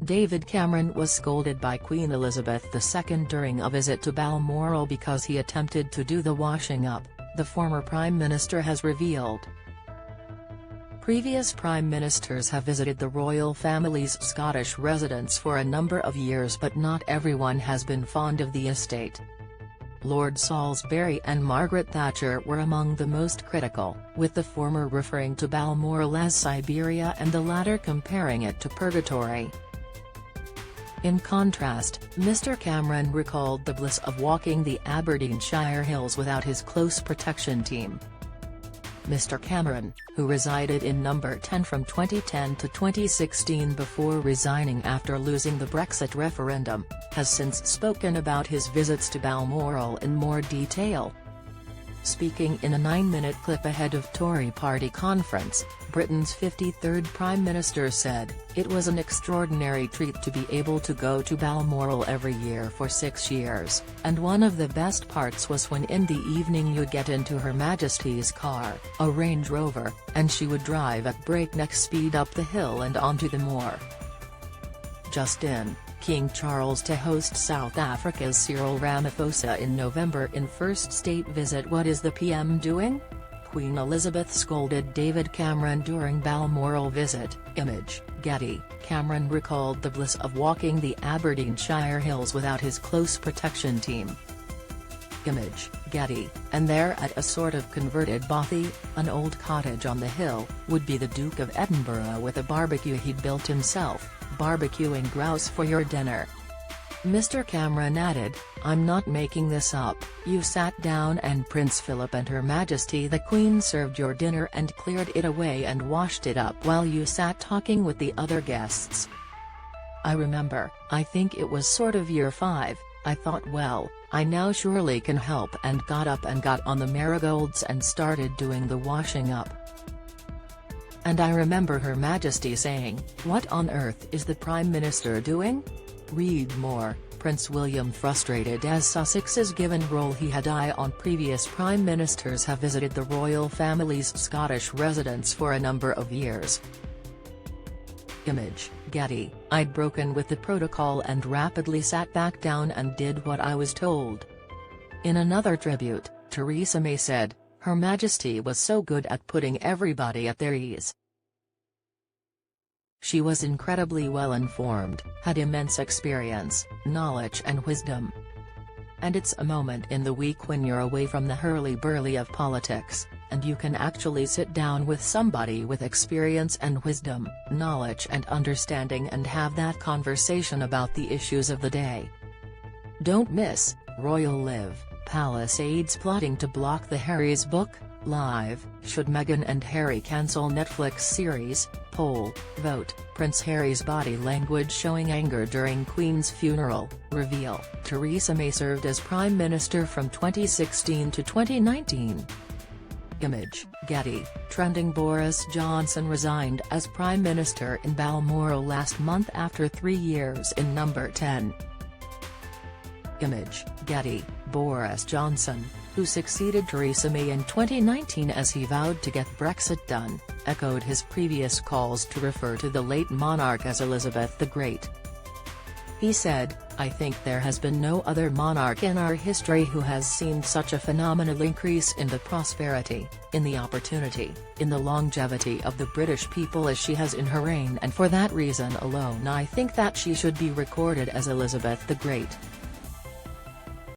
David Cameron was scolded by Queen Elizabeth II during a visit to Balmoral because he attempted to do the washing up, the former Prime Minister has revealed. Previous Prime Ministers have visited the royal family's Scottish residence for a number of years, but not everyone has been fond of the estate. Lord Salisbury and Margaret Thatcher were among the most critical, with the former referring to Balmoral as Siberia and the latter comparing it to purgatory. In contrast, Mr Cameron recalled the bliss of walking the Aberdeenshire hills without his close protection team. Mr Cameron, who resided in Number 10 from 2010 to 2016 before resigning after losing the Brexit referendum, has since spoken about his visits to Balmoral in more detail. Speaking in a 9-minute clip ahead of Tory party conference, Britain's 53rd Prime Minister said, "It was an extraordinary treat to be able to go to Balmoral every year for 6 years, and one of the best parts was when in the evening you get into Her Majesty's car, a Range Rover, and she would drive at breakneck speed up the hill and onto the moor." Just in, King Charles to host South Africa's Cyril Ramaphosa in November in first state visit. What is the PM doing? Queen Elizabeth scolded David Cameron during Balmoral visit. Image, Getty. Cameron recalled the bliss of walking the Aberdeenshire hills without his close protection team. Image, Getty, and there at a sort of converted bothy, an old cottage on the hill, would be the Duke of Edinburgh with a barbecue he'd built himself, barbecuing grouse for your dinner. Mr Cameron added, "I'm not making this up, you sat down and Prince Philip and Her Majesty the Queen served your dinner and cleared it away and washed it up while you sat talking with the other guests. I remember, I think it was sort of year 5, I thought well, I now surely can help, and got up and got on the marigolds and started doing the washing up. And I remember Her Majesty saying, 'What on earth is the Prime Minister doing?' Read more." Prince William, frustrated as Sussex's given role he had on previous Prime Ministers, have visited the royal family's Scottish residence for a number of years. Image, Getty. "I'd broken with the protocol and rapidly sat back down and did what I was told." In another tribute, Theresa May said, "Her Majesty was so good at putting everybody at their ease. She was incredibly well informed, had immense experience, knowledge and wisdom. And it's a moment in the week when you're away from the hurly-burly of politics, and you can actually sit down with somebody with experience and wisdom, knowledge and understanding and have that conversation about the issues of the day." Don't miss, Royal Live, Palace aides plotting to block the Harry's book, live, should Meghan and Harry cancel Netflix series, poll, vote, Prince Harry's body language showing anger during Queen's funeral, reveal, Theresa May served as Prime Minister from 2016 to 2019. Image, Getty. Trending, Boris Johnson resigned as Prime Minister in Balmoral last month after 3 years in Number 10. Image, Getty. Boris Johnson, who succeeded Theresa May in 2019 as he vowed to get Brexit done, echoed his previous calls to refer to the late monarch as Elizabeth the Great. He said, "I think there has been no other monarch in our history who has seen such a phenomenal increase in the prosperity, in the opportunity, in the longevity of the British people as she has in her reign, and for that reason alone I think that she should be recorded as Elizabeth the Great."